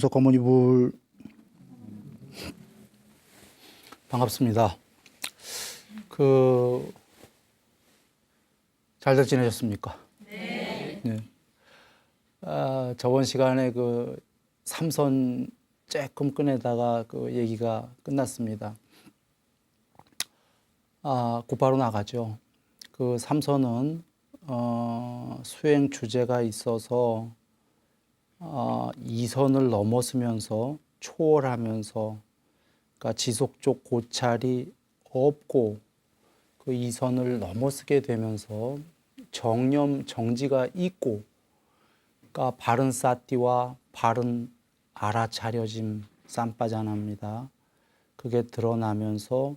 보석 어머니불 반갑습니다. 잘들 지내셨습니까? 네. 저번 시간에 삼선 조금 꺼내다가 얘기가 끝났습니다. 곧바로 나가죠. 삼선은 수행 주제가 있어서 2선을 넘어서면서 초월하면서, 그러니까 지속적 고찰이 없고 그 2선을 넘어서게 되면서 정념 정지가 있고, 그러니까 바른 사띠와 바른 알아차려짐 쌈바자나입니다. 그게 드러나면서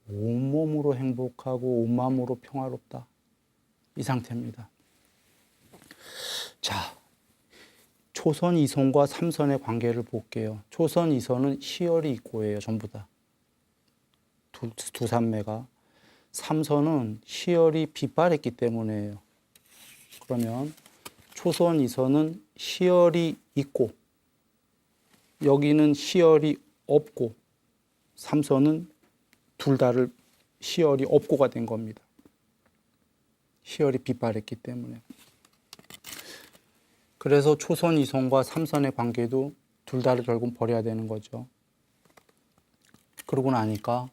온몸으로 행복하고 온마음으로 평화롭다, 이 상태입니다. 자, 초선 2선과 3선의 관계를 볼게요. 초선 2선은 희열이 있고예요, 전부 다. 두 산매가. 3선은 희열이 빗발했기 때문에요. 그러면 초선 2선은 희열이 있고, 여기는 희열이 없고, 3선은 둘 다를 희열이 없고가 된 겁니다. 희열이 빗발했기 때문에. 그래서 초선 2선과 3선의 관계도 둘 다를 결국 버려야 되는 거죠. 그러고 나니까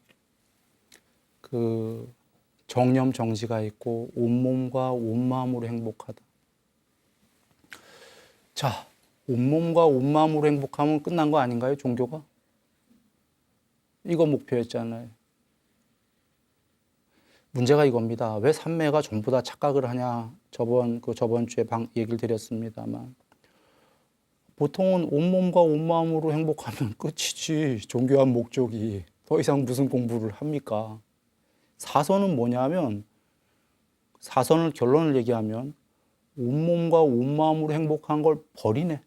정념 정지가 있고 온몸과 온마음으로 행복하다. 자, 온몸과 온마음으로 행복하면 끝난 거 아닌가요, 종교가? 이거 목표였잖아요. 문제가 이겁니다. 왜 삼매가 전부 다 착각을 하냐? 저번 주에 얘기를 드렸습니다만, 보통은 온몸과 온마음으로 행복하면 끝이지, 종교한 목적이. 더 이상 무슨 공부를 합니까? 사선은 뭐냐면, 사선을 결론을 얘기하면 온몸과 온마음으로 행복한 걸 버리네.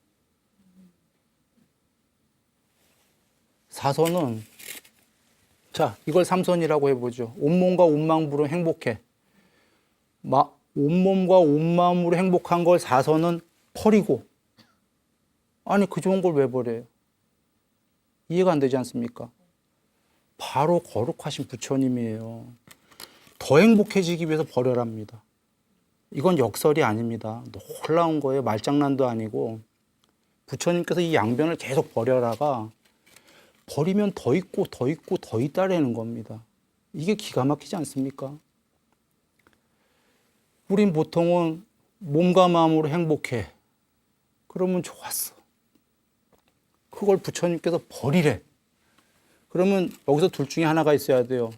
사선은, 자, 이걸 삼선이라고 해보죠. 온몸과 온마음으로 행복해. 온몸과 온마음으로 행복한 걸 사선은 버리고, 아니 그 좋은 걸 왜 버려요? 이해가 안 되지 않습니까? 바로 거룩하신 부처님이에요. 더 행복해지기 위해서 버려랍니다. 이건 역설이 아닙니다. 놀라운 거예요. 말장난도 아니고. 부처님께서 이 양변을 계속 버려라가 버리면 더 있고 더 있고 더 있다라는 겁니다. 이게 기가 막히지 않습니까? 우린 보통은 몸과 마음으로 행복해. 그러면 좋았어. 그걸 부처님께서 버리래. 그러면 여기서 둘 중에 하나가 있어야 돼요.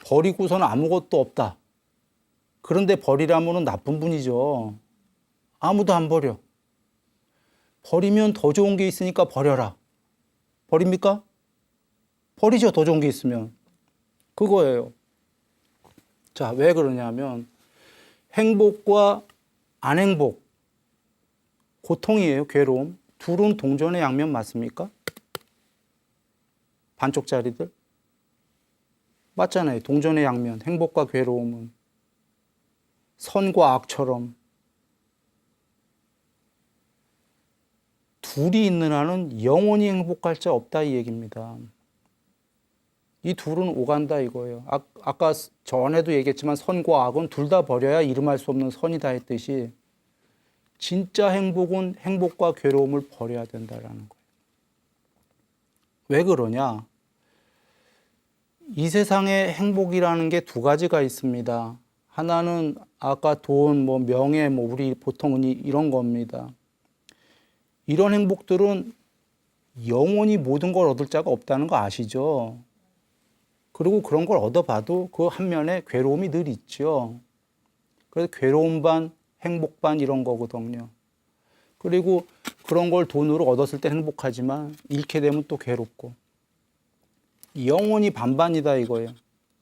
버리고서는 아무것도 없다. 그런데 버리라면 나쁜 분이죠. 아무도 안 버려. 버리면 더 좋은 게 있으니까 버려라. 버립니까? 버리죠, 더 좋은 게 있으면. 그거예요. 자, 왜 그러냐면 행복과 안 행복, 고통이에요, 괴로움. 둘은 동전의 양면 맞습니까? 반쪽짜리들? 맞잖아요. 동전의 양면, 행복과 괴로움은. 선과 악처럼. 둘이 있는 한은 영원히 행복할 자 없다, 이 얘기입니다. 이 둘은 오간다 이거예요. 아까 전에도 얘기했지만 선과 악은 둘 다 버려야 이름할 수 없는 선이다 했듯이, 진짜 행복은 행복과 괴로움을 버려야 된다라는 거예요. 왜 그러냐? 이 세상에 행복이라는 게 두 가지가 있습니다. 하나는 아까 돈, 명예, 우리 보통은 이런 겁니다. 이런 행복들은 영원히 모든 걸 얻을 자가 없다는 거 아시죠? 그리고 그런 걸 얻어봐도 그 한면에 괴로움이 늘 있죠. 그래서 괴로움 반, 행복 반 이런 거거든요. 그리고 그런 걸 돈으로 얻었을 때 행복하지만 잃게 되면 또 괴롭고. 영원히 반반이다 이거예요.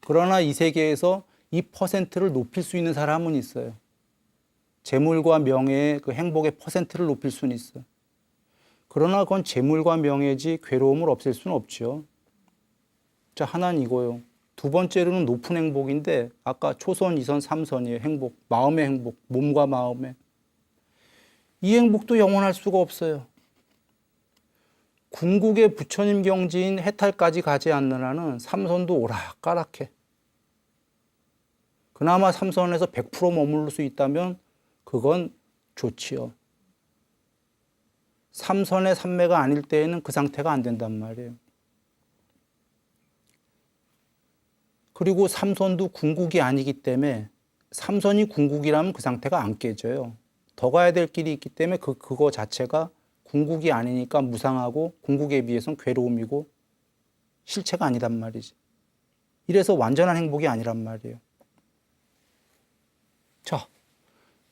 그러나 이 세계에서 이 퍼센트를 높일 수 있는 사람은 있어요. 재물과 명예의 그 행복의 퍼센트를 높일 수는 있어요. 그러나 그건 재물과 명예지 괴로움을 없앨 수는 없죠. 자, 하나는 이거요. 두 번째로는 높은 행복인데, 아까 초선, 2선, 3선이에요. 행복, 마음의 행복, 몸과 마음의. 이 행복도 영원할 수가 없어요. 궁극의 부처님 경지인 해탈까지 가지 않는 한은 삼선도 오락가락해. 그나마 삼선에서 100% 머무를 수 있다면 그건 좋지요. 삼선의 삼매가 아닐 때에는 그 상태가 안 된단 말이에요. 그리고 삼선도 궁극이 아니기 때문에 삼선이 궁극이라면 그 상태가 안 깨져요. 더 가야 될 길이 있기 때문에 그거 자체가 궁극이 아니니까 무상하고 궁극에 비해서는 괴로움이고 실체가 아니란 말이지. 이래서 완전한 행복이 아니란 말이에요. 자,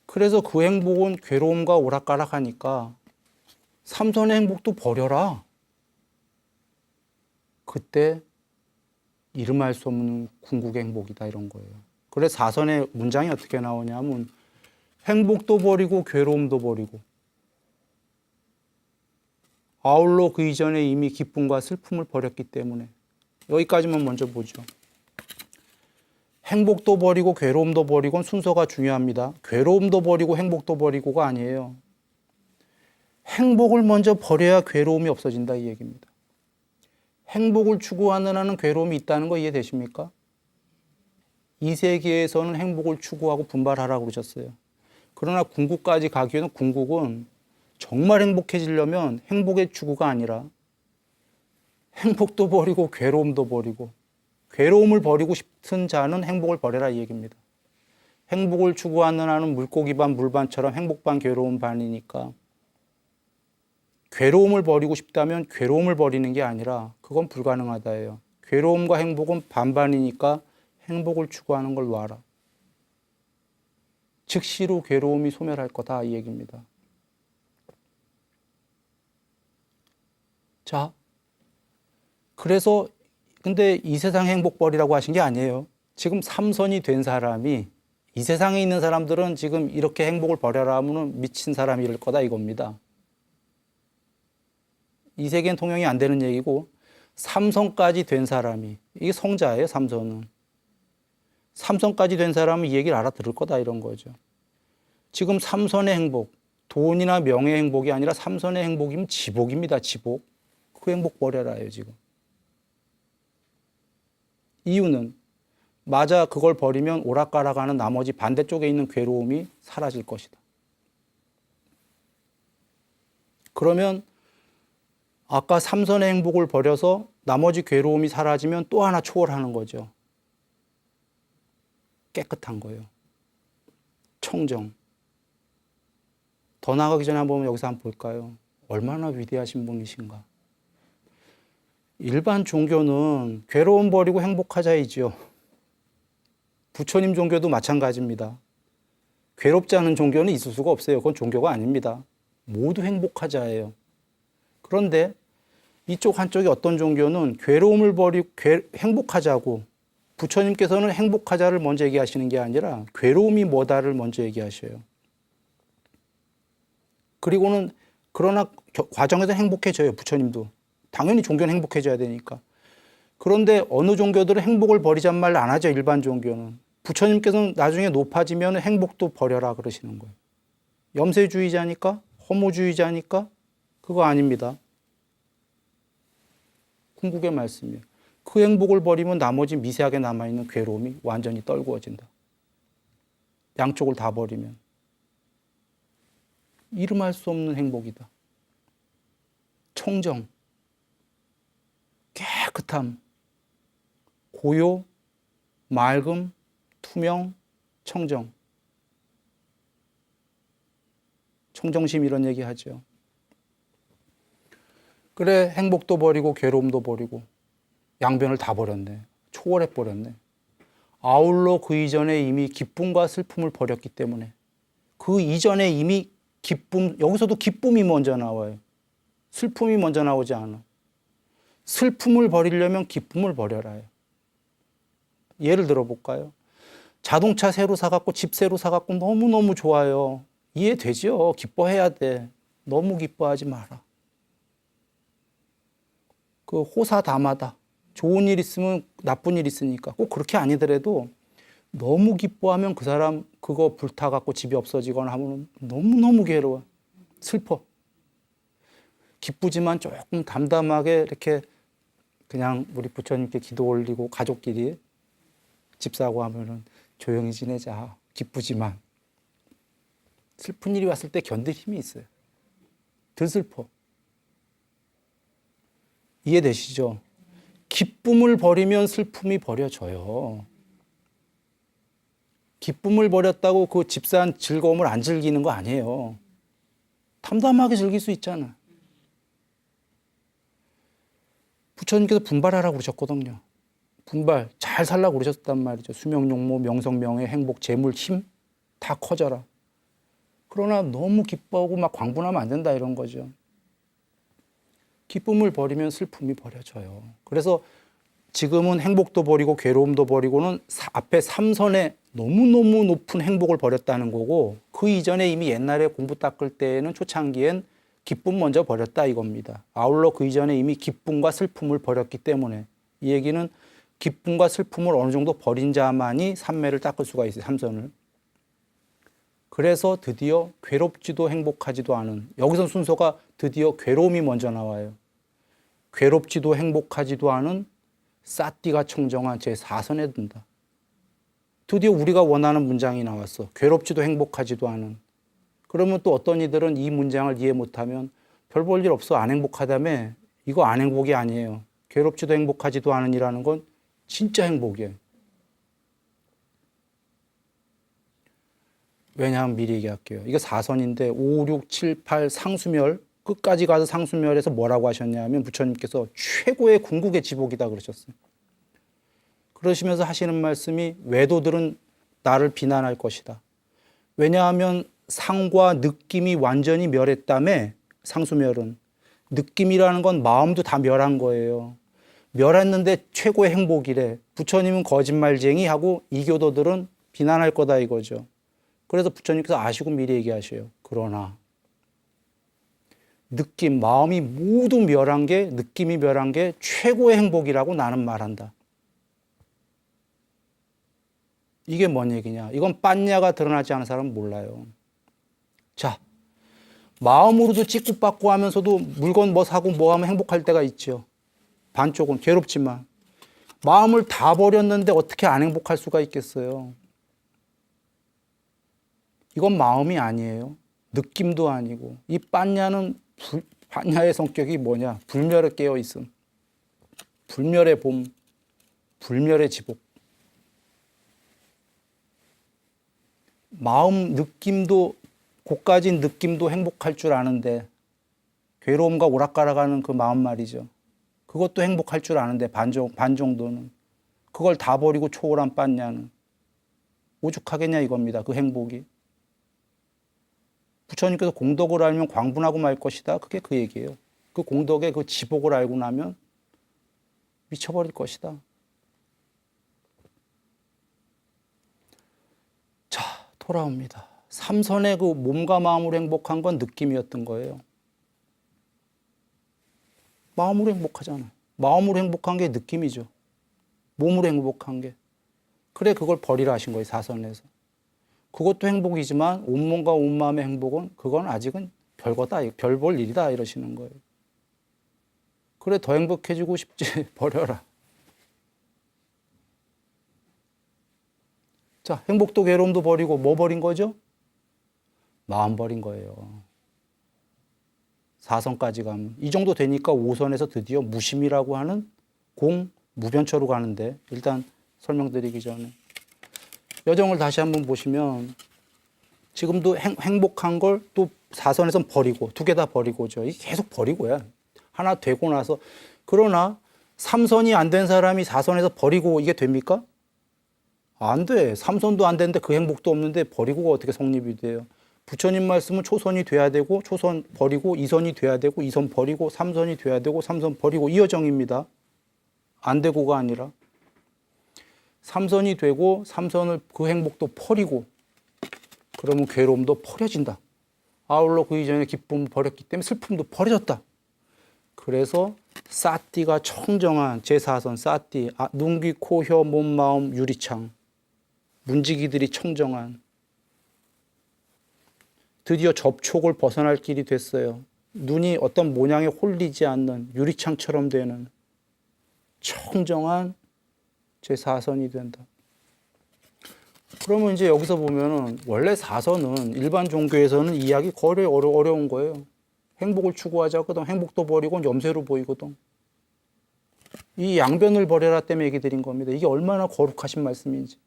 그래서 그 행복은 괴로움과 오락가락하니까 삼선의 행복도 버려라. 그때 이름할 수 없는 궁극의 행복이다 이런 거예요. 그래서 사선의 문장이 어떻게 나오냐면 행복도 버리고 괴로움도 버리고 아울러 그 이전에 이미 기쁨과 슬픔을 버렸기 때문에 여기까지만 먼저 보죠. 행복도 버리고 괴로움도 버리고는 순서가 중요합니다. 괴로움도 버리고 행복도 버리고가 아니에요. 행복을 먼저 버려야 괴로움이 없어진다 이 얘기입니다. 행복을 추구하는 한은 괴로움이 있다는 거 이해되십니까? 이 세계에서는 행복을 추구하고 분발하라고 그러셨어요. 그러나 궁극까지 가기 위해서는 궁극은 정말 행복해지려면 행복의 추구가 아니라 행복도 버리고 괴로움도 버리고 괴로움을 버리고 싶은 자는 행복을 버려라 이 얘기입니다. 행복을 추구하는 한은 물고기 반 물반처럼 행복 반 괴로움 반이니까 괴로움을 버리고 싶다면 괴로움을 버리는 게 아니라 그건 불가능하다예요. 괴로움과 행복은 반반이니까 행복을 추구하는 걸 놔라. 즉시로 괴로움이 소멸할 거다 이 얘기입니다. 자, 그래서 근데 이 세상 행복 버리라고 하신 게 아니에요. 지금 삼선이 된 사람이 이 세상에 있는 사람들은 지금 이렇게 행복을 버려라 하면 미친 사람이 이럴 거다 이겁니다. 이 세계는 통용이 안 되는 얘기고 삼선까지 된 사람이 이게 성자예요. 삼선은. 삼선까지 된 사람은 이 얘기를 알아들을 거다 이런 거죠. 지금 삼선의 행복, 돈이나 명예의 행복이 아니라 삼선의 행복이면 지복입니다. 지복. 그 행복 버려라예요 지금. 이유는 맞아 그걸 버리면 오락가락하는 나머지 반대쪽에 있는 괴로움이 사라질 것이다. 그러면 아까 삼선의 행복을 버려서 나머지 괴로움이 사라지면 또 하나 초월하는 거죠. 깨끗한 거예요. 청정. 더 나가기 전에 한번 여기서 한번 볼까요? 얼마나 위대하신 분이신가. 일반 종교는 괴로움 버리고 행복하자이죠. 부처님 종교도 마찬가지입니다. 괴롭지 않은 종교는 있을 수가 없어요. 그건 종교가 아닙니다. 모두 행복하자예요. 그런데 이쪽 한쪽이 어떤 종교는 괴로움을 버리고 행복하자고 부처님께서는 행복하자를 먼저 얘기하시는 게 아니라 괴로움이 뭐다를 먼저 얘기하셔요. 그리고는 그러나 과정에서 행복해져요. 부처님도. 당연히 종교는 행복해져야 되니까. 그런데 어느 종교들은 행복을 버리자는 말 안 하죠. 일반 종교는. 부처님께서는 나중에 높아지면 행복도 버려라 그러시는 거예요. 염세주의자니까? 허무주의자니까? 그거 아닙니다. 궁극의 말씀이에요. 그 행복을 버리면 나머지 미세하게 남아있는 괴로움이 완전히 떨구어진다. 양쪽을 다 버리면. 이름할 수 없는 행복이다. 청정, 깨끗함, 고요, 맑음, 투명, 청정. 청정심 이런 얘기 하죠. 그래 행복도 버리고 괴로움도 버리고 양변을 다 버렸네. 초월해 버렸네. 아울러 그 이전에 이미 기쁨과 슬픔을 버렸기 때문에 그 이전에 이미 기쁨, 여기서도 기쁨이 먼저 나와요. 슬픔이 먼저 나오지 않아. 슬픔을 버리려면 기쁨을 버려라요. 예를 들어볼까요? 자동차 새로 사갖고 집 새로 사갖고 너무너무 좋아요. 이해되죠? 기뻐해야 돼. 너무 기뻐하지 마라. 그 호사다마다. 좋은 일 있으면 나쁜 일 있으니까. 꼭 그렇게 아니더라도 너무 기뻐하면 그 사람 그거 불타갖고 집이 없어지거나 하면 너무너무 괴로워. 슬퍼. 기쁘지만 조금 담담하게 이렇게 그냥 우리 부처님께 기도 올리고 가족끼리 집 사고 하면은 조용히 지내자. 기쁘지만 슬픈 일이 왔을 때 견딜 힘이 있어요. 덜 슬퍼. 이해되시죠? 기쁨을 버리면 슬픔이 버려져요. 기쁨을 버렸다고 그 집산 즐거움을 안 즐기는 거 아니에요. 담담하게 즐길 수 있잖아. 부처님께서 분발하라고 그러셨거든요. 분발, 잘 살라고 그러셨단 말이죠. 수명, 용모, 명성, 명예, 행복, 재물, 힘 다 커져라. 그러나 너무 기뻐하고 막 광분하면 안 된다 이런 거죠. 기쁨을 버리면 슬픔이 버려져요. 그래서 지금은 행복도 버리고 괴로움도 버리고는 앞에 삼선에 너무너무 높은 행복을 버렸다는 거고 그 이전에 이미 옛날에 공부 닦을 때에는 초창기엔 기쁨 먼저 버렸다 이겁니다. 아울러 그 이전에 이미 기쁨과 슬픔을 버렸기 때문에 이 얘기는 기쁨과 슬픔을 어느 정도 버린 자만이 삼매를 닦을 수가 있어요. 삼선을. 그래서 드디어 괴롭지도 행복하지도 않은 여기서 순서가 드디어 괴로움이 먼저 나와요. 괴롭지도 행복하지도 않은 사띠가 청정한 제4선에 든다. 드디어 우리가 원하는 문장이 나왔어. 괴롭지도 행복하지도 않은. 그러면 또 어떤 이들은 이 문장을 이해 못하면 별 볼 일 없어 안 행복하다며 이거 안 행복이 아니에요. 괴롭지도 행복하지도 않은이라는 건 진짜 행복이에요. 왜냐하면 미리 얘기할게요. 이게 4선인데 5, 6, 7, 8 상수멸 끝까지 가서 상수멸에서 뭐라고 하셨냐면 부처님께서 최고의 궁극의 지복이다 그러셨어요. 그러시면서 하시는 말씀이 외도들은 나를 비난할 것이다. 왜냐하면 상과 느낌이 완전히 멸했다며 상수멸은. 느낌이라는 건 마음도 다 멸한 거예요. 멸했는데 최고의 행복이래. 부처님은 거짓말쟁이 하고 이교도들은 비난할 거다 이거죠. 그래서 부처님께서 아시고 미리 얘기하셔요. 그러나 느낌, 마음이 모두 멸한 게 느낌이 멸한 게 최고의 행복이라고 나는 말한다. 이게 뭔 얘기냐? 이건 빤냐가 드러나지 않은 사람은 몰라요. 자, 마음으로도 찍고받고 하면서도 물건 뭐 사고 뭐 하면 행복할 때가 있죠. 반쪽은 괴롭지만 마음을 다 버렸는데 어떻게 안 행복할 수가 있겠어요? 이건 마음이 아니에요. 느낌도 아니고. 이 빤냐는 빤냐의 성격이 뭐냐? 불멸에 깨어 있음. 불멸의 봄, 불멸의 지복. 마음 느낌도 고까진 느낌도 행복할 줄 아는데 괴로움과 오락가락하는 그 마음 말이죠. 그것도 행복할 줄 아는데 반 정도는 그걸 다 버리고 초월한 빤냐는 오죽하겠냐 이겁니다. 그 행복이. 부처님께서 공덕을 알면 광분하고 말 것이다. 그게 그 얘기예요. 그 공덕의 그 지복을 알고 나면 미쳐버릴 것이다. 자, 돌아옵니다. 삼선의 그 몸과 마음으로 행복한 건 느낌이었던 거예요. 마음으로 행복하잖아요. 마음으로 행복한 게 느낌이죠. 몸으로 행복한 게. 그래 그걸 버리라 하신 거예요. 사선에서. 그것도 행복이지만 온몸과 온마음의 행복은 그건 아직은 별거다. 별 볼 일이다 이러시는 거예요. 그래 더 행복해지고 싶지 버려라. 자, 행복도 괴로움도 버리고 뭐 버린 거죠? 마음 버린 거예요. 4선까지 가면 이 정도 되니까 5선에서 드디어 무심이라고 하는 무변처로 가는데 일단 설명드리기 전에 여정을 다시 한번 보시면 지금도 행복한 걸 또 4선에선 버리고 두 개 다 버리고죠. 이게 계속 버리고야. 하나 되고 나서 그러나 3선이 안 된 사람이 4선에서 버리고 이게 됩니까? 안 돼. 3선도 안 되는데 그 행복도 없는데 버리고가 어떻게 성립이 돼요? 부처님 말씀은 초선이 돼야 되고 초선 버리고 2선이 돼야 되고 2선 버리고 3선이 돼야 되고 3선 버리고 이 여정입니다. 안 되고가 아니라 3선이 되고 3선을 그 행복도 버리고 그러면 괴로움도 버려진다. 아울러 그 이전에 기쁨을 버렸기 때문에 슬픔도 버려졌다. 그래서 사띠가 청정한 제4선 사띠, 눈, 귀, 코, 혀, 몸, 마음, 유리창 문지기들이 청정한 드디어 접촉을 벗어날 길이 됐어요. 눈이 어떤 모양에 홀리지 않는 유리창처럼 되는 청정한 제4선이 된다. 그러면 이제 여기서 보면은 원래 4선은 일반 종교에서는 이해하기 거의 어려운 거예요. 행복을 추구하자거든. 행복도 버리고 염세로 보이거든. 이 양변을 버려라 때문에 얘기 드린 겁니다. 이게 얼마나 거룩하신 말씀인지.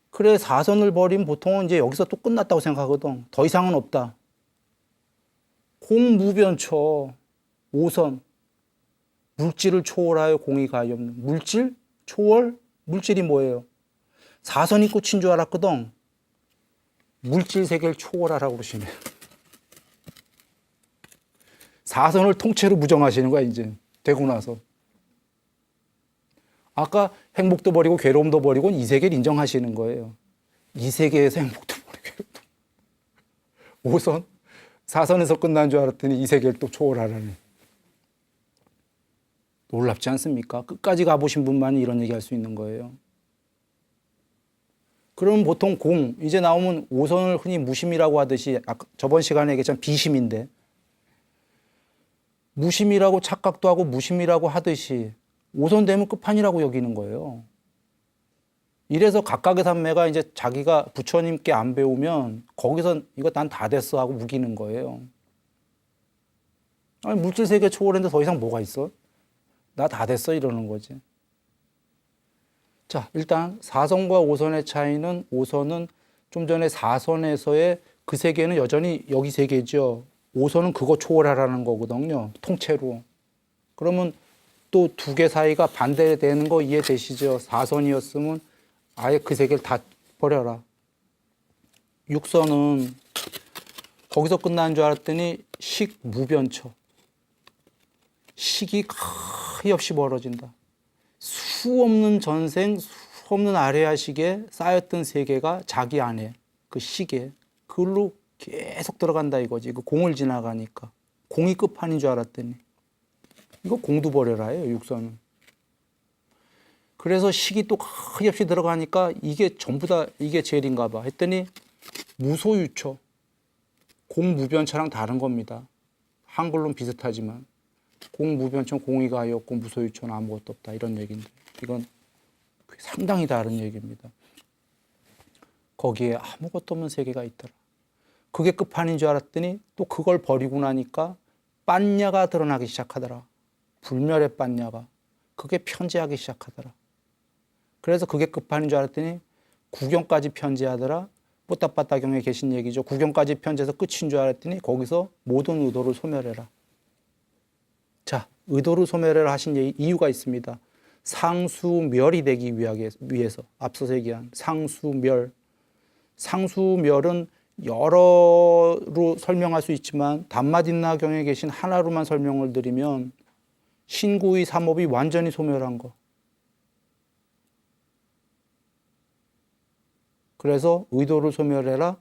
그래 4선을 버리면 보통은 이제 여기서 또 끝났다고 생각하거든. 더 이상은 없다. 공무변처 5선. 물질을 초월하여 공이 가히 없는. 물질? 초월? 물질이 뭐예요? 4선이 끝인 줄 알았거든. 물질 세계를 초월하라고 그러시네. 4선을 통째로 부정하시는 거야, 이제. 되고 나서. 아까 행복도 버리고 괴로움도 버리고 이 세계를 인정하시는 거예요. 이 세계에서 행복도 버리고 괴로움도. 5선? 4선에서 끝난 줄 알았더니 이 세계를 또 초월하라니. 놀랍지 않습니까? 끝까지 가보신 분만이 이런 얘기 할 수 있는 거예요. 그럼 보통 공, 이제 나오면 5선을 흔히 무심이라고 하듯이, 아까 저번 시간에 얘기했지만 비심인데, 무심이라고 착각도 하고 무심이라고 하듯이 5선 되면 끝판이라고 여기는 거예요. 이래서 각각의 산매가 이제 자기가 부처님께 안 배우면 거기서 이거 난 다 됐어 하고 우기는 거예요. 아니, 물질 세계 초월했는데 더 이상 뭐가 있어? 나 다 됐어 이러는 거지. 자, 일단 4선과 5선의 차이는 5선은 좀 전에 4선에서의 그 세계는 여전히 여기 세계죠. 5선은 그거 초월하라는 거거든요. 통째로. 그러면 또 두 개 사이가 반대되는 거 이해되시죠? 4선이었으면 아예 그 세계를 다 버려라. 6선은 거기서 끝난 줄 알았더니 식무변처. 식이 거의 없이 벌어진다. 수 없는 전생, 수 없는 아레아식에 쌓였던 세계가 자기 안에 그 식에 그걸로 계속 들어간다 이거지. 그 공을 지나가니까. 공이 끝판인 줄 알았더니. 이거 공도 버려라예요, 6선은. 그래서 식이 또 거의 없이 들어가니까 이게 전부 다 이게 제일인가 봐 했더니 무소유처. 공무변처랑 다른 겁니다. 한글로는 비슷하지만 공무변처는 공의가 아예 없고 무소유처는 아무것도 없다 이런 얘기인데 이건 상당히 다른 얘기입니다. 거기에 아무것도 없는 세계가 있더라. 그게 끝판인 줄 알았더니 또 그걸 버리고 나니까 빤냐가 드러나기 시작하더라. 불멸의 빤냐가. 그게 편재하기 시작하더라. 그래서 그게 끝판인 줄 알았더니 구경까지 편재하더라. 뽀따빠따경에 계신 얘기죠. 구경까지 편재해서 끝인 줄 알았더니 거기서 모든 의도를 소멸해라. 자, 의도를 소멸해라 하신 이유가 있습니다. 상수멸이 되기 위해서 앞서서 얘기한 상수멸. 상수멸은 여러로 설명할 수 있지만 담마딘나경에 계신 하나로만 설명을 드리면 신구의 삼업이 완전히 소멸한 거. 그래서 의도를 소멸해라.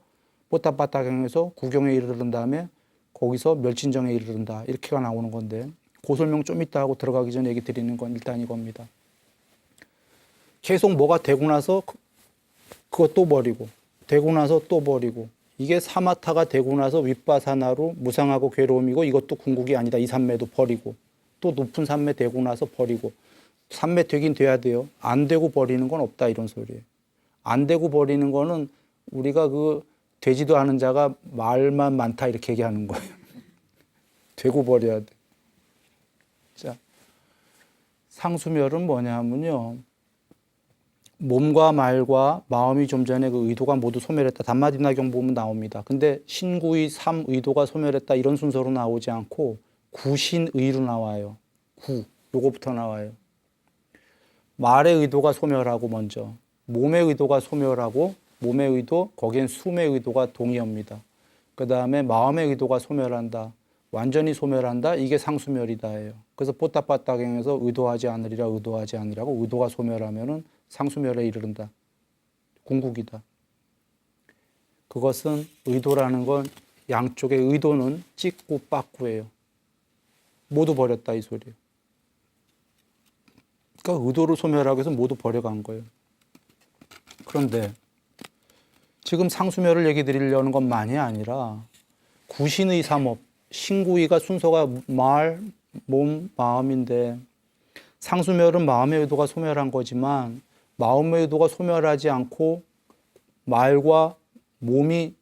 뽀따빠따경에서 구경에 이르른 다음에 거기서 멸진정에 이르른다. 이렇게가 나오는 건데 그 설명 좀 이따 하고 들어가기 전에 얘기 드리는 건 일단 이겁니다. 계속 뭐가 되고 나서 그것도 버리고 되고 나서 또 버리고 이게 사마타가 되고 나서 윗바사나로 무상하고 괴로움이고 이것도 궁극이 아니다. 이 산매도 버리고 또 높은 산매 되고 나서 버리고 산매 되긴 돼야 돼요. 안 되고 버리는 건 없다 이런 소리예요. 안 되고 버리는 거는 우리가 그 되지도 않은 자가 말만 많다 이렇게 얘기하는 거예요. 되고 버려야 돼. 자, 상수멸은 뭐냐 하면요. 몸과 말과 마음이 좀 전에 그 의도가 모두 소멸했다. 담마딘나경 보면 나옵니다. 근데 신구의 3의도가 소멸했다 이런 순서로 나오지 않고 구신의로 나와요. 요거부터 나와요. 말의 의도가 소멸하고 먼저 몸의 의도가 소멸하고 몸의 의도 거기엔 숨의 의도가 동의합니다. 그 다음에 마음의 의도가 소멸한다. 완전히 소멸한다. 이게 상수멸이다예요. 그래서 뽀따빠따경에서 의도하지 않으리라 의도하지 않으라고 의도가 소멸하면은 상수멸에 이르른다. 궁극이다. 그것은 의도라는 건 양쪽의 의도는 찍고 빠꾸예요. 모두 버렸다 이 소리예요. 그러니까 의도를 소멸하기 위해서 모두 버려간 거예요. 그런데 지금 상수멸을 얘기 드리려는 것만이 아니라 구신의 삼업, 신구이가 순서가 말, 몸, 마음인데 상수멸은 마음의 의도가 소멸한 거지만 마음의 의도가 소멸하지 않고 말과 몸이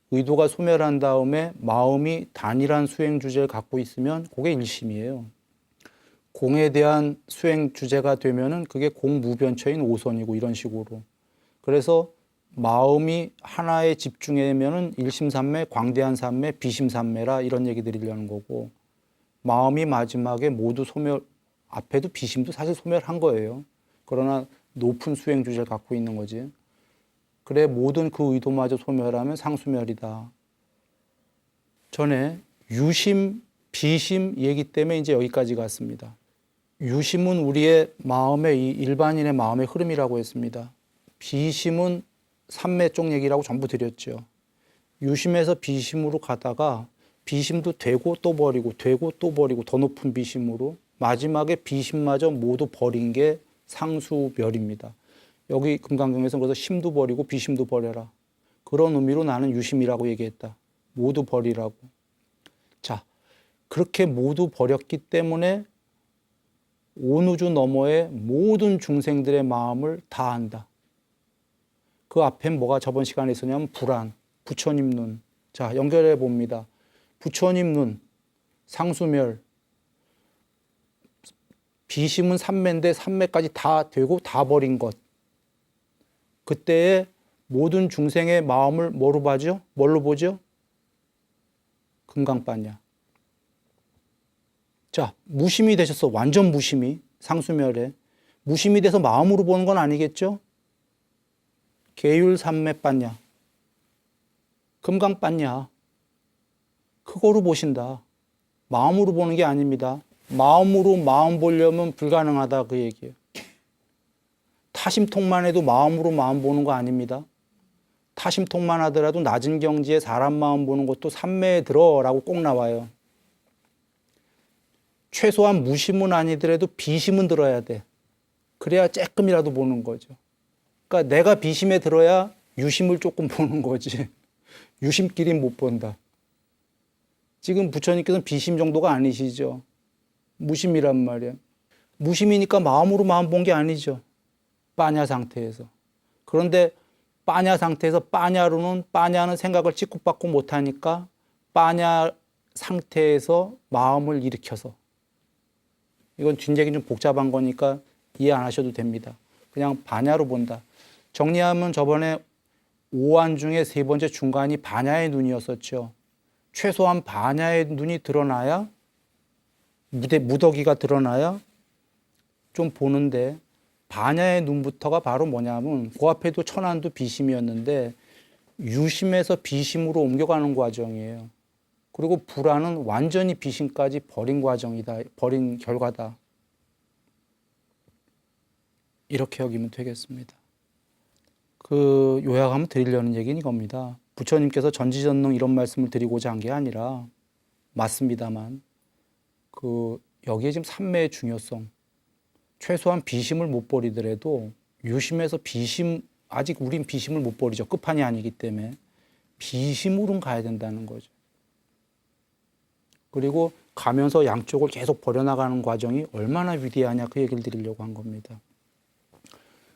의도가 소멸한 다음에 마음이 단일한 수행 주제를 갖고 있으면 그게 일심이에요. 공에 대한 수행 주제가 되면은 그게 공무변처인 오선이고 이런 식으로. 그래서 마음이 하나에 집중하면은 일심삼매, 광대한 삼매, 비심삼매라 이런 얘기 드리려는 거고, 마음이 마지막에 모두 소멸, 앞에도 비심도 사실 소멸한 거예요. 그러나 높은 수행 주제를 갖고 있는 거지. 그래 모든 그 의도마저 소멸하면 상수멸이다. 전에 유심, 비심 얘기 때문에 이제 여기까지 갔습니다. 유심은 우리의 마음의 일반인의 마음의 흐름이라고 했습니다. 비심은 삼매 쪽 얘기라고 전부 드렸죠. 유심에서 비심으로 가다가 비심도 되고 또 버리고 되고 또 버리고 더 높은 비심으로 마지막에 비심마저 모두 버린 게 상수멸입니다. 여기 금강경에서는 그래서 심도 버리고 비심도 버려라. 그런 의미로 나는 유심이라고 얘기했다. 모두 버리라고. 자, 그렇게 모두 버렸기 때문에 온 우주 너머의 모든 중생들의 마음을 다 안다. 그 앞엔 뭐가 저번 시간에 있었냐면 불안, 부처님 눈. 자, 연결해 봅니다. 부처님 눈, 상수멸, 비심은 삼매인데 삼매까지 다 되고 다 버린 것. 그때의 모든 중생의 마음을 뭐로 봐죠? 뭘로 보죠? 금강般냐. 자, 무심이 되셨어. 완전 무심이. 상수멸에. 무심이 돼서 마음으로 보는 건 아니겠죠? 계율삼매般냐. 금강般냐. 그거로 보신다. 마음으로 보는 게 아닙니다. 마음으로 마음 보려면 불가능하다 그 얘기예요. 타심통만 해도 마음으로 마음 보는 거 아닙니다. 타심통만 하더라도 낮은 경지에 사람 마음 보는 것도 삼매에 들어라고 꼭 나와요. 최소한 무심은 아니더라도 비심은 들어야 돼. 그래야 조금이라도 보는 거죠. 그러니까 내가 비심에 들어야 유심을 조금 보는 거지. 유심끼리는 못 본다. 지금 부처님께서는 비심 정도가 아니시죠. 무심이란 말이야. 무심이니까 마음으로 마음 본 게 아니죠. 빠냐 상태에서. 그런데 빠냐 상태에서 빠냐는 생각을 찍고받고 못하니까 빠냐 상태에서 마음을 일으켜서. 이건 뒷얘기 좀 복잡한 거니까 이해 안 하셔도 됩니다. 그냥 반야로 본다. 정리하면 저번에 오안 중에 세 번째 중간이 반야의 눈이었었죠. 최소한 반야의 눈이 드러나야 무더기가 드러나야 좀 보는데 반야의 눈부터가 바로 뭐냐면 그 앞에도 천안도 비심이었는데 유심에서 비심으로 옮겨가는 과정이에요. 그리고 불안은 완전히 비심까지 버린 과정이다. 버린 결과다. 이렇게 여기면 되겠습니다. 그 요약하면 드리려는 얘기는 이겁니다. 부처님께서 전지전능 이런 말씀을 드리고자 한 게 아니라 맞습니다만 여기에 지금 삼매의 중요성 최소한 비심을 못 버리더라도 유심에서 비심 아직 우린 비심을 못 버리죠. 끝판이 아니기 때문에 비심으로는 가야 된다는 거죠. 그리고 가면서 양쪽을 계속 버려나가는 과정이 얼마나 위대하냐 그 얘기를 드리려고 한 겁니다.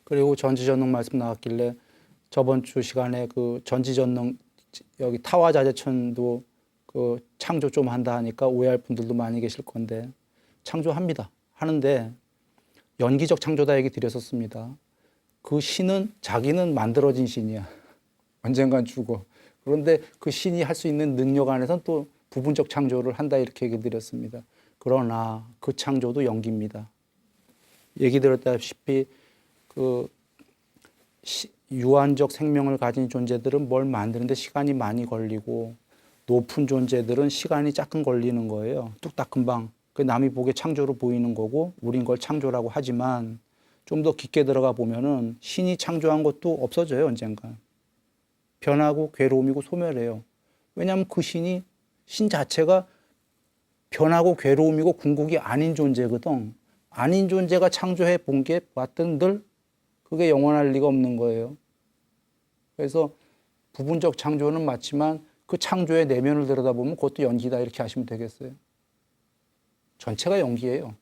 그리고 전지전능 말씀 나왔길래 저번 주 시간에 그 전지전능 여기 타화자재천도 그 창조 좀 한다 하니까 오해할 분들도 많이 계실 건데 창조합니다. 하는데 연기적 창조다 얘기 드렸었습니다. 그 신은 자기는 만들어진 신이야. 언젠간 죽어. 그런데 그 신이 할 수 있는 능력 안에서는 또 부분적 창조를 한다 이렇게 얘기 드렸습니다. 그러나 그 창조도 연기입니다. 얘기 드렸다시피 그 유한적 생명을 가진 존재들은 뭘 만드는데 시간이 많이 걸리고 높은 존재들은 시간이 조금 걸리는 거예요. 뚝딱 금방. 그 남이 보기에 창조로 보이는 거고 우린 걸 창조라고 하지만 좀 더 깊게 들어가 보면은 신이 창조한 것도 없어져요. 언젠가. 변하고 괴로움이고 소멸해요. 왜냐하면 그 신 자체가 변하고 괴로움이고 궁극이 아닌 존재거든. 아닌 존재가 창조해 본 게 봤던 늘 그게 영원할 리가 없는 거예요. 그래서 부분적 창조는 맞지만 그 창조의 내면을 들여다보면 그것도 연기다 이렇게 하시면 되겠어요. 전체가 연기예요.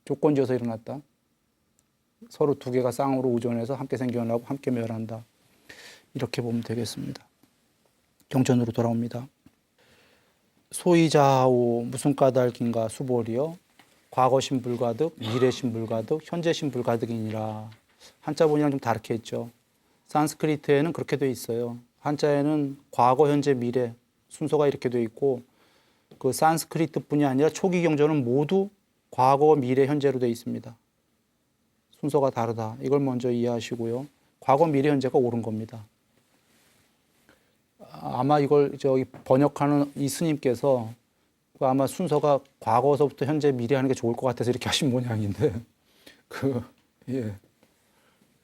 조건지어서 일어났다. 서로 두 개가 쌍으로 의존해서 함께 생겨나고 함께 멸한다. 이렇게 보면 되겠습니다. 경전으로 돌아옵니다. 소이자하오 무슨 까닭인가 수보리여 과거신 불가득 미래신 불가득 현재신 불가득이니라. 한자 본이랑 좀 다르게 했죠. 산스크리트에는 그렇게 돼 있어요. 한자에는 과거 현재 미래 순서가 이렇게 돼 있고 그 산스크리트뿐이 아니라 초기 경전은 모두 과거 미래 현재로 돼 있습니다. 순서가 다르다. 이걸 먼저 이해하시고요. 과거 미래 현재가 옳은 겁니다. 아마 이걸 저기 번역하는 이 스님께서 아마 순서가 과거서부터 현재 미래 하는 게 좋을 것 같아서 이렇게 하신 모양인데 예.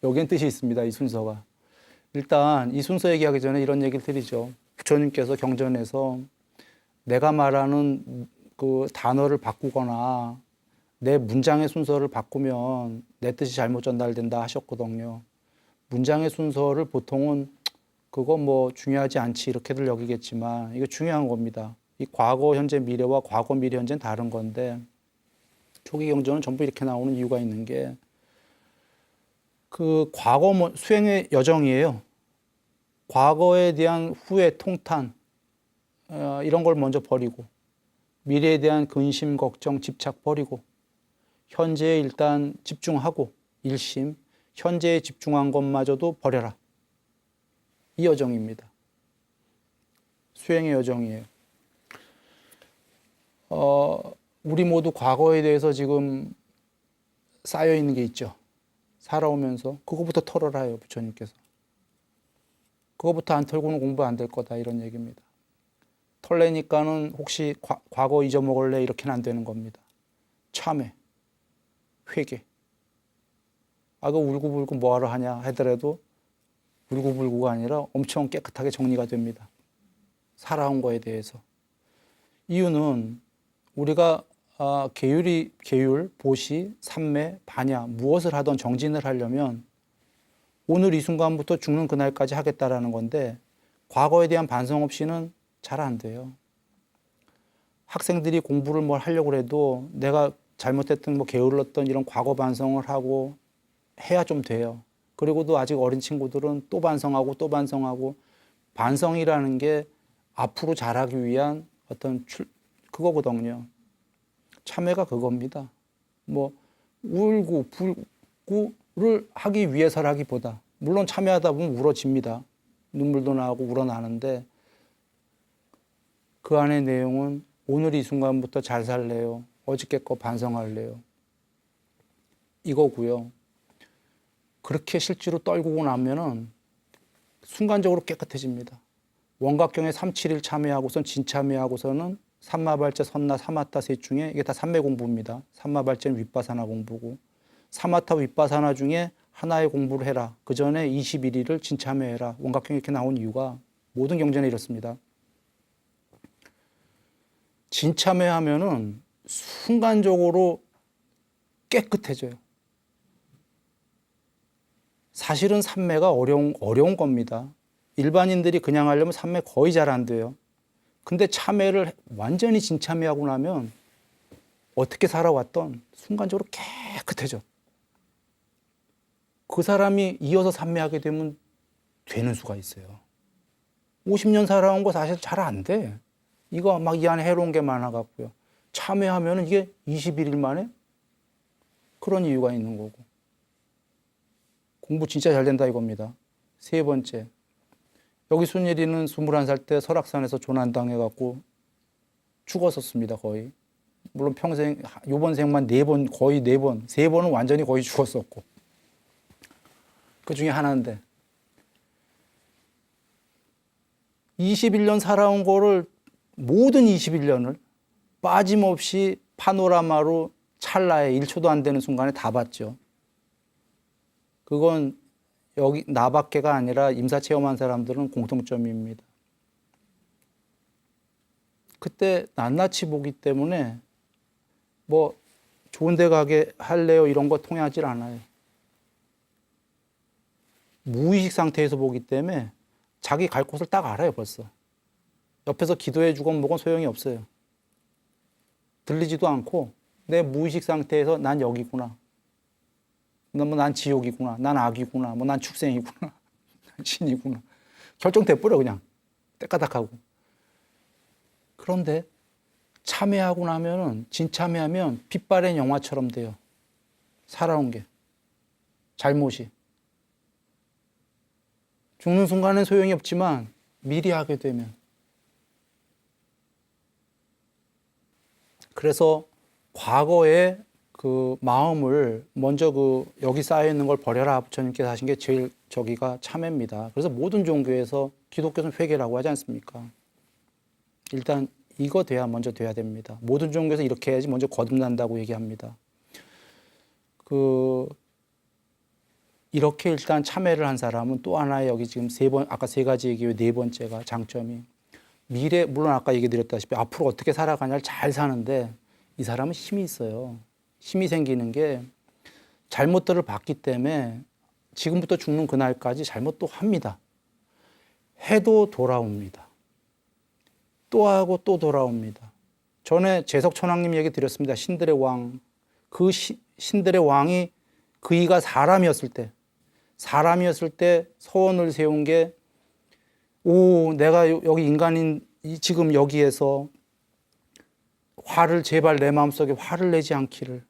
여기엔 뜻이 있습니다. 이 순서가. 일단 이 순서 얘기하기 전에 이런 얘기를 드리죠. 부처님께서 경전에서 내가 말하는 그 단어를 바꾸거나 내 문장의 순서를 바꾸면 내 뜻이 잘못 전달된다 하셨거든요. 문장의 순서를 보통은 그거 뭐 중요하지 않지 이렇게들 여기겠지만 이거 중요한 겁니다. 이 과거, 현재, 미래와 과거, 미래, 현재는 다른 건데 초기 경전은 전부 이렇게 나오는 이유가 있는 게 그 과거 수행의 여정이에요. 과거에 대한 후회, 통탄 이런 걸 먼저 버리고 미래에 대한 근심, 걱정, 집착 버리고 현재에 일단 집중하고 일심, 현재에 집중한 것마저도 버려라. 이 여정입니다. 수행의 여정이에요. 우리 모두 과거에 대해서 지금 쌓여 있는 게 있죠. 살아오면서 그거부터 털어라 해요, 부처님께서. 그거부터 안 털고는 공부 안 될 거다 이런 얘기입니다. 털래니까는 혹시 과거 잊어먹을래 이렇게는 안 되는 겁니다. 참회, 회개. 그 울고불고 뭐하러 하냐 하더라도 울고불고가 아니라 엄청 깨끗하게 정리가 됩니다. 살아온 거에 대해서. 이유는 우리가 계율, 보시, 삼매, 반야 무엇을 하던 정진을 하려면 오늘 이 순간부터 죽는 그날까지 하겠다라는 건데 과거에 대한 반성 없이는 잘 안 돼요. 학생들이 공부를 뭘 하려고 해도 내가 잘못했던 뭐 게을렀던 이런 과거 반성을 하고 해야 좀 돼요. 그리고도 아직 어린 친구들은 또 반성하고 또 반성하고 반성이라는 게 앞으로 잘하기 위한 어떤 그거거든요. 참회가 그겁니다. 뭐 울고 불고를 하기 위해서라기보다 물론 참회하다 보면 울어집니다. 눈물도 나고 우러나는데 그 안의 내용은 오늘 이 순간부터 잘 살래요. 어저께 거 반성할래요. 이거고요. 그렇게 실제로 떨구고 나면은 순간적으로 깨끗해집니다. 원각경에 371 참회하고선 진참회하고서는 삼마발제, 선나, 사마타 셋 중에 이게 다 삼매 공부입니다. 삼마발제는 윗바사나 공부고 사마타 윗바사나 중에 하나의 공부를 해라. 그 전에 21일을 진참회해라. 원각경에 이렇게 나온 이유가 모든 경전에 이렇습니다. 진참회하면은 순간적으로 깨끗해져요. 사실은 삼매가 어려운 겁니다. 일반인들이 그냥 하려면 삼매 거의 잘 안 돼요. 근데 참회를 완전히 진참회하고 나면 어떻게 살아왔던 순간적으로 깨끗해져. 그 사람이 이어서 삼매하게 되면 되는 수가 있어요. 50년 살아온 거 사실 잘 안 돼. 이거 막 이 안에 해로운 게 많아갖고요. 참회하면 이게 21일 만에 그런 이유가 있는 거고. 공부 진짜 잘 된다 이겁니다. 세 번째. 여기 순일이는 21살 때 설악산에서 조난당해갖고 죽었었습니다, 거의. 물론 평생, 요번 생만 4번, 거의 4번, 3번은 완전히 거의 죽었었고. 그 중에 하나인데. 21년 살아온 거를, 모든 21년을 빠짐없이 파노라마로 찰나에 1초도 안 되는 순간에 다 봤죠. 그건 여기 나밖에가 아니라 임사 체험한 사람들은 공통점입니다. 그때 낱낱이 보기 때문에 뭐 좋은 데 가게 할래요 이런 거 통하지 않아요. 무의식 상태에서 보기 때문에 자기 갈 곳을 딱 알아요 벌써. 옆에서 기도해 주건 뭐건 소용이 없어요. 들리지도 않고 내 무의식 상태에서 난 여기구나. 난 지옥이구나. 난 악이구나. 난 축생이구나. 난 신이구나. 결정돼 버려 그냥. 때까닥하고. 그런데 참회하고 나면은 진참회하면 빛바랜 영화처럼 돼요. 살아온 게. 잘못이. 죽는 순간엔 소용이 없지만 미리 하게 되면. 그래서 과거의 그 마음을 먼저 여기 쌓여 있는 걸 버려라 부처님께서 하신 게 제일 저기가 참회입니다. 그래서 모든 종교에서 기독교는 회개라고 하지 않습니까? 일단 이거 먼저 돼야 됩니다. 모든 종교에서 이렇게 해야지 먼저 거듭난다고 얘기합니다. 이렇게 일단 참회를 한 사람은 또 하나의 여기 지금 아까 세 가지 얘기 외에 네 번째가 장점이 미래, 물론 아까 얘기 드렸다시피 앞으로 어떻게 살아가냐를 잘 사는데 이 사람은 힘이 있어요. 힘이 생기는 게 잘못들을 봤기 때문에 지금부터 죽는 그날까지 잘못 또 합니다. 해도 돌아옵니다. 또 하고 또 돌아옵니다. 전에 재석천왕님 얘기 드렸습니다. 신들의 왕. 그 신들의 왕이 그이가 사람이었을 때 서원을 세운 게 내가 여기 인간인 지금 여기에서 화를 제발 내 마음속에 화를 내지 않기를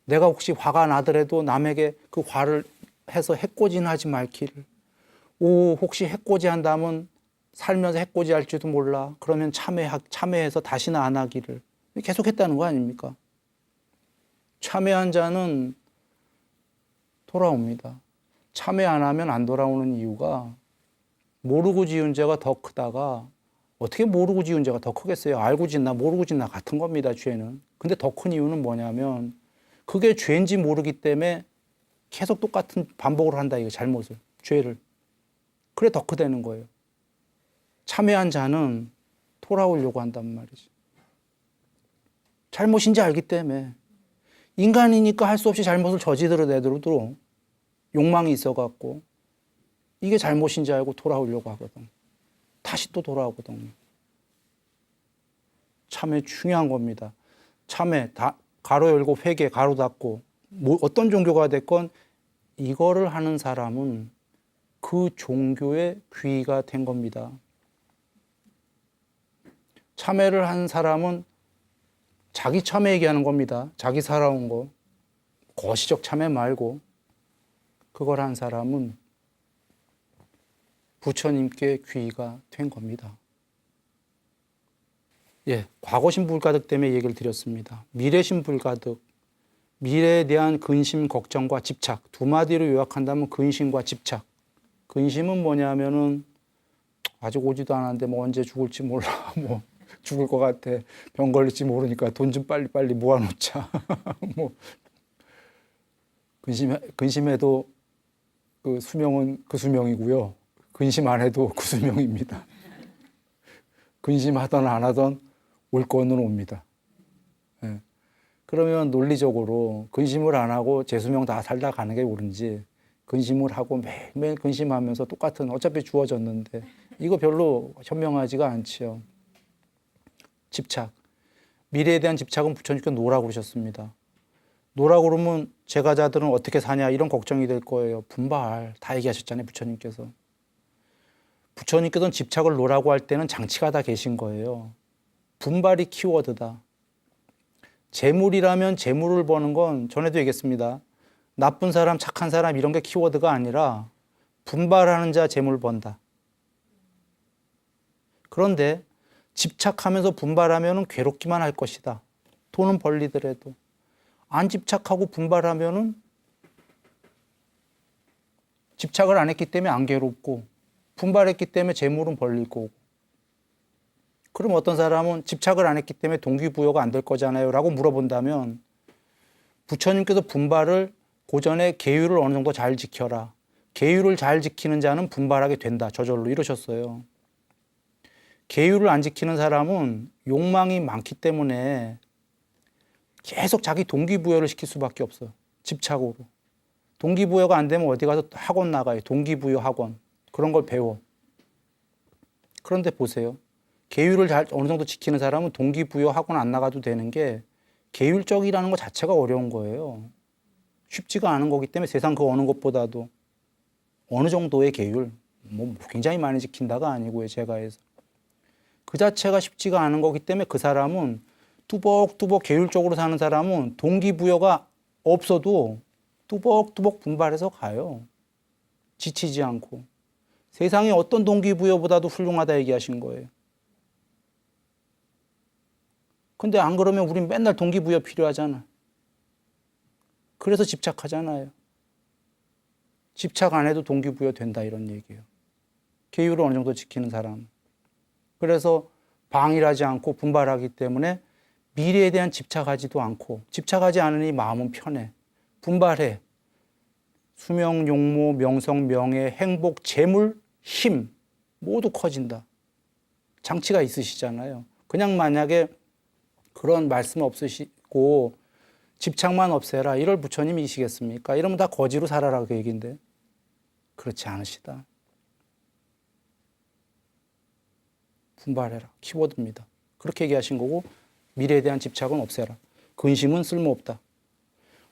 내가 혹시 화가 나더라도 남에게 그 화를 해서 해코지하지 말기를 혹시 해코지한다면 살면서 해코지할지도 몰라 그러면 참회해서 다시는 안 하기를 계속 했다는 거 아닙니까? 참회한 자는 돌아옵니다. 참회 안 하면 안 돌아오는 이유가 모르고 지은 죄가 더 크다가 어떻게 모르고 지은 죄가 더 크겠어요? 알고 짓나 모르고 짓나 같은 겁니다. 죄는. 근데 더 큰 이유는 뭐냐면 그게 죄인지 모르기 때문에 계속 똑같은 반복을 한다 이거 잘못을 죄를. 그래 더 크다는 거예요. 참회한 자는 돌아오려고 한단 말이지. 잘못인지 알기 때문에 인간이니까 할 수 없이 잘못을 저지르더라도 욕망이 있어갖고 이게 잘못인지 알고 돌아오려고 하거든. 다시 또 돌아오거든요. 참회 중요한 겁니다. 참회, 가로 열고 회개, 가로 닫고 어떤 종교가 됐건 이거를 하는 사람은 그 종교의 귀가 된 겁니다. 참회를 한 사람은 자기 참회 얘기하는 겁니다. 자기 살아온 거. 거시적 참회 말고 그걸 한 사람은 부처님께 귀가 된 겁니다. 과거신 불가득 때문에 얘기를 드렸습니다. 미래신 불가득, 미래에 대한 근심, 걱정과 집착. 두 마디로 요약한다면 근심과 집착. 근심은 뭐냐면은 아직 오지도 않았는데 언제 죽을지 몰라. 죽을 것 같아. 병 걸릴지 모르니까 돈 좀 빨리 모아놓자. 근심해도 그 수명은 그 수명이고요. 근심 안 해도 그 수명입니다. 근심하던 안 하던 올 거는 옵니다. 그러면 논리적으로 근심을 안 하고 제 수명 다 살다 가는 게 옳은지 근심을 하고 매일매일 근심하면서 똑같은 어차피 주어졌는데 이거 별로 현명하지가 않지요. 집착. 미래에 대한 집착은 부처님께서 노라고 그러셨습니다. 노라고 그러면 제가자들은 어떻게 사냐 이런 걱정이 될 거예요. 분발 다 얘기하셨잖아요. 부처님께서는 집착을 노라고 할 때는 장치가 다 계신 거예요. 분발이 키워드다. 재물이라면 재물을 버는 건 전에도 얘기했습니다. 나쁜 사람, 착한 사람 이런 게 키워드가 아니라 분발하는 자 재물 번다. 그런데 집착하면서 분발하면 괴롭기만 할 것이다. 돈은 벌리더라도. 안 집착하고 분발하면 집착을 안 했기 때문에 안 괴롭고 분발했기 때문에 재물은 벌릴 거고. 그럼 어떤 사람은 집착을 안 했기 때문에 동기부여가 안 될 거잖아요 라고 물어본다면 부처님께서 분발을 고전에 계율을 어느 정도 잘 지켜라. 계율을 잘 지키는 자는 분발하게 된다. 저절로 이러셨어요. 계율을 안 지키는 사람은 욕망이 많기 때문에 계속 자기 동기부여를 시킬 수밖에 없어요. 집착으로. 동기부여가 안 되면 어디 가서 학원 나가요. 동기부여 학원. 그런 걸 배워. 그런데 보세요. 계율을 잘 어느 정도 지키는 사람은 동기부여하고는 안 나가도 되는 게 계율적이라는 것 자체가 어려운 거예요. 쉽지가 않은 거기 때문에 세상 그 어느 것보다도 어느 정도의 계율, 뭐 굉장히 많이 지킨다가 아니고요, 제가 해서. 그 자체가 쉽지가 않은 거기 때문에 그 사람은 뚜벅뚜벅 계율적으로 사는 사람은 동기부여가 없어도 뚜벅뚜벅 분발해서 가요. 지치지 않고. 세상에 어떤 동기부여보다도 훌륭하다 얘기하신 거예요. 근데 안 그러면 우린 맨날 동기부여 필요하잖아. 그래서 집착하잖아요. 집착 안 해도 동기부여 된다 이런 얘기예요. 계율을 어느 정도 지키는 사람. 그래서 방일하지 않고 분발하기 때문에 미래에 대한 집착하지도 않고 집착하지 않으니 마음은 편해. 분발해. 수명, 용모, 명성, 명예, 행복, 재물, 힘 모두 커진다. 장치가 있으시잖아요. 그냥 만약에 그런 말씀 없으시고 집착만 없애라 이럴 부처님이시겠습니까? 이러면 다 거지로 살아라 그 얘기인데 그렇지 않으시다. 분발해라. 키워드입니다. 그렇게 얘기하신 거고 미래에 대한 집착은 없애라. 근심은 쓸모없다.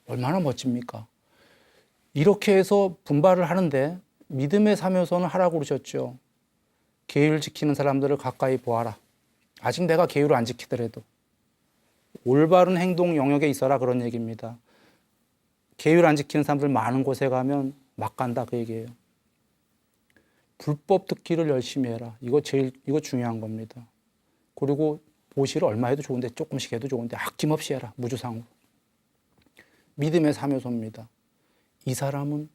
얼마나 멋집니까? 이렇게 해서 분발을 하는데 믿음의 사묘선을 하라고 그러셨죠. 계율 지키는 사람들을 가까이 보아라. 아직 내가 계율을 안 지키더라도 올바른 행동 영역에 있어라 그런 얘기입니다. 계율 안 지키는 사람들 많은 곳에 가면 막 간다 그 얘기예요. 불법 듣기를 열심히 해라. 이거 중요한 겁니다. 그리고 보시를 얼마 해도 좋은데 조금씩 해도 좋은데 아낌없이 해라. 무주상으로. 믿음의 사묘소입니다. 이 사람은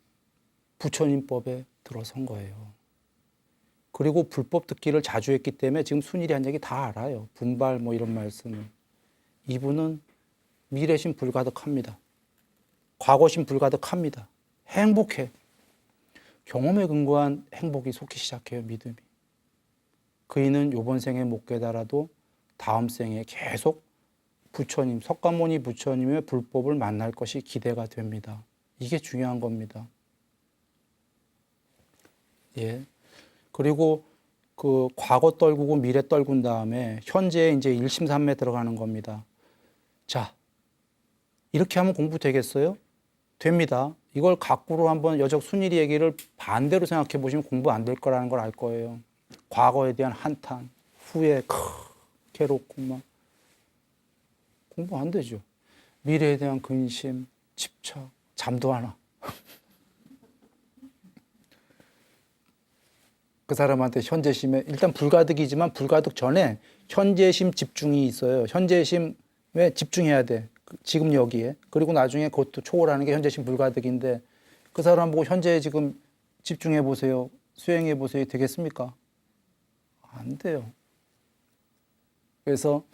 부처님법에 들어선 거예요. 그리고 불법 듣기를 자주 했기 때문에 지금 순일이 한 얘기 다 알아요. 분발 뭐 이런 말씀을. 이분은 미래심 불가득합니다. 과거심 불가득합니다. 행복해. 경험에 근거한 행복이 속히 시작해요. 믿음이. 그이는 이번 생에 못 깨달아도 다음 생에 계속 부처님, 석가모니 부처님의 불법을 만날 것이 기대가 됩니다. 이게 중요한 겁니다. 예. 그리고 그 과거 떨구고 미래 떨군 다음에 현재에 이제 일심삼매 들어가는 겁니다. 자, 이렇게 하면 공부 되겠어요? 됩니다. 이걸 거꾸로 한번 여적 순일이 얘기를 반대로 생각해 보시면 공부 안 될 거라는 걸 알 거예요. 과거에 대한 한탄, 후회, 괴롭고 막 공부 안 되죠. 미래에 대한 근심, 집착, 잠도 안 와. 그 사람한테 현재심에 일단 불가득이지만 불가득 전에 현재심 집중이 있어요. 현재심에 집중해야 돼. 지금 여기에. 그리고 나중에 그것도 초월하는 게 현재심 불가득인데 그 사람 보고 현재에 지금 집중해 보세요. 수행해 보세요. 되겠습니까? 안 돼요. 그래서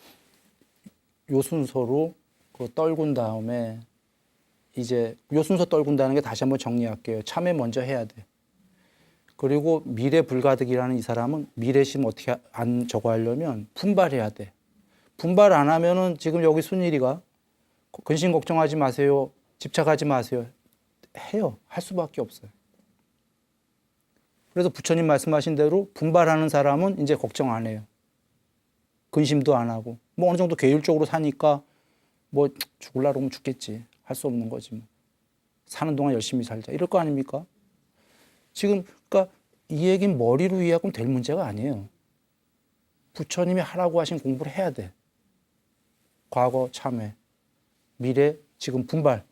요 순서로 그 떨군 다음에 이제 요 순서 떨군다는 게 다시 한번 정리할게요. 참회 먼저 해야 돼. 그리고 미래 불가득이라는 이 사람은 미래심 어떻게 안 저거 하려면 분발해야 돼. 분발 안 하면은 지금 여기 순일이가 근심 걱정하지 마세요. 집착하지 마세요. 해요. 할 수밖에 없어요. 그래서 부처님 말씀하신 대로 분발하는 사람은 이제 걱정 안 해요. 근심도 안 하고. 뭐 어느 정도 계율적으로 사니까 뭐 죽을라 그러면 죽겠지. 할 수 없는 거지 뭐. 사는 동안 열심히 살자. 이럴 거 아닙니까? 지금 그러니까 이 얘기는 머리로 이해하면 될 문제가 아니에요. 부처님이 하라고 하신 공부를 해야 돼. 과거 참회, 미래 지금 분발.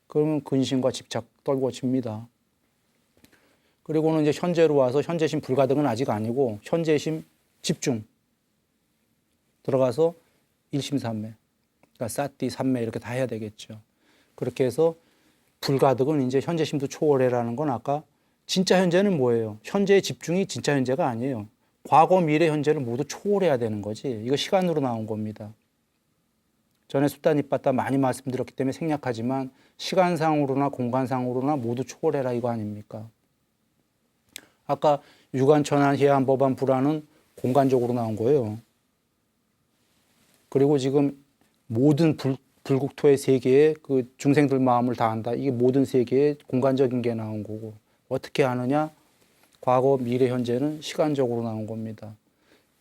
그러면 근심과 집착 떨궈집니다. 그리고는 이제 현재로 와서 현재심 불가득은 아직 아니고 현재심 집중 들어가서 일심삼매, 그러니까 사띠, 삼매 이렇게 다 해야 되겠죠. 그렇게 해서 불가득은 이제 현재심도 초월해라는 건 아까 진짜 현재는 뭐예요? 현재의 집중이 진짜 현재가 아니에요. 과거, 미래, 현재를 모두 초월해야 되는 거지. 이거 시간으로 나온 겁니다. 전에 숫다니빠따 많이 말씀드렸기 때문에 생략하지만 시간상으로나 공간상으로나 모두 초월해라 이거 아닙니까? 아까 유관천안, 해안, 법안, 불안은 공간적으로 나온 거예요. 그리고 지금 모든 불국토의 세계에 그 중생들 마음을 다 안다. 이게 모든 세계에 공간적인 게 나온 거고 어떻게 하느냐? 과거, 미래, 현재는 시간적으로 나온 겁니다.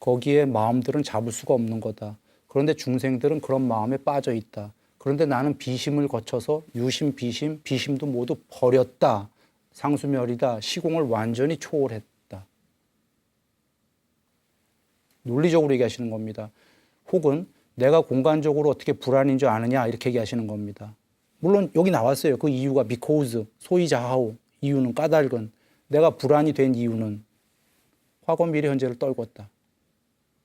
거기에 마음들은 잡을 수가 없는 거다. 그런데 중생들은 그런 마음에 빠져 있다. 그런데 나는 비심을 거쳐서 유심, 비심, 비심도 모두 버렸다. 상수멸이다. 시공을 완전히 초월했다. 논리적으로 얘기하시는 겁니다. 혹은 내가 공간적으로 어떻게 불안인 줄 아느냐 이렇게 얘기하시는 겁니다. 물론 여기 나왔어요. 그 이유가 because, 소이자하오. 이유는 까닭은 내가 불안이 된 이유는 과거, 미래, 현재를 떨궜다.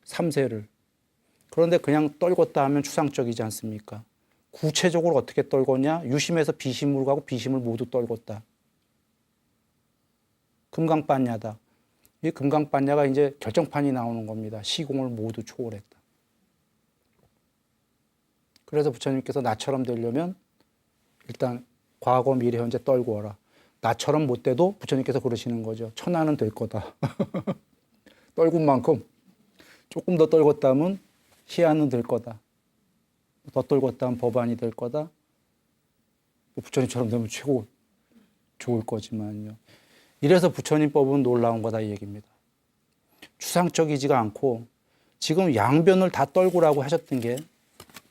3세를. 그런데 그냥 떨궜다 하면 추상적이지 않습니까? 구체적으로 어떻게 떨궜냐? 유심에서 비심으로 가고 비심을 모두 떨궜다. 금강반야다. 이 금강반야가 이제 결정판이 나오는 겁니다. 시공을 모두 초월했다. 그래서 부처님께서 나처럼 되려면 일단 과거, 미래, 현재 떨구어라. 나처럼 못 돼도 부처님께서 그러시는 거죠. 천하는 될 거다. 떨군 만큼 조금 더 떨궜다면 희한은 될 거다. 더 떨궜다면 법안이 될 거다. 부처님처럼 되면 최고 좋을 거지만요. 이래서 부처님 법은 놀라운 거다 이 얘기입니다. 추상적이지가 않고 지금 양변을 다 떨구라고 하셨던 게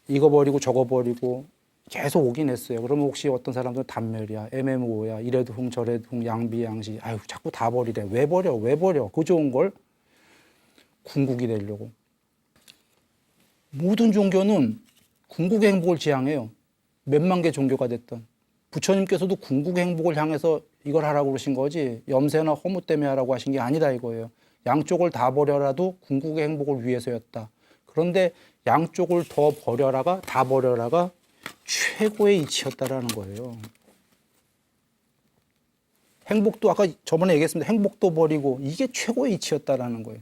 이거 버리고 저거 버리고 계속 오긴 했어요. 그러면 혹시 어떤 사람들은 단멸이야, MMO야, 이래도 흥 저래도 흥 양비 양시, 아유 자꾸 다 버리래. 왜 버려? 왜 버려? 그 좋은 걸 궁극이 되려고. 모든 종교는 궁극의 행복을 지향해요. 몇만 개 종교가 됐던. 부처님께서도 궁극의 행복을 향해서 이걸 하라고 그러신 거지 염세나 허무 때문에 하라고 하신 게 아니다 이거예요. 양쪽을 다 버려라도 궁극의 행복을 위해서였다. 그런데 양쪽을 더 버려라가 다 버려라가 최고의 이치였다라는 거예요. 행복도 아까 저번에 얘기했습니다. 행복도 버리고 이게 최고의 이치였다라는 거예요.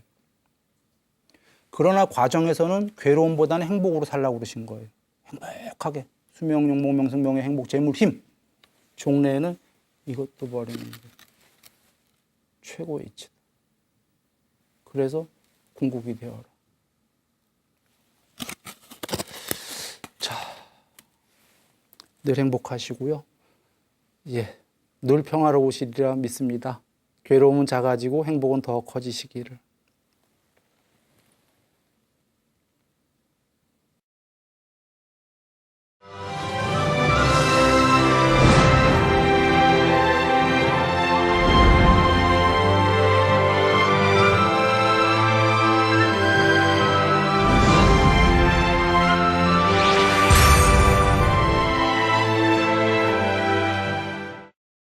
그러나 과정에서는 괴로움보다는 행복으로 살라고 그러신 거예요. 행복하게 수명, 용목, 명성, 명예, 행복, 재물, 힘. 종래에는 이것도 버리는 거예요. 최고의 이치다. 그래서 궁극이 되어라. 자, 늘 행복하시고요. 예, 늘 평화로우시리라 믿습니다. 괴로움은 작아지고 행복은 더 커지시기를.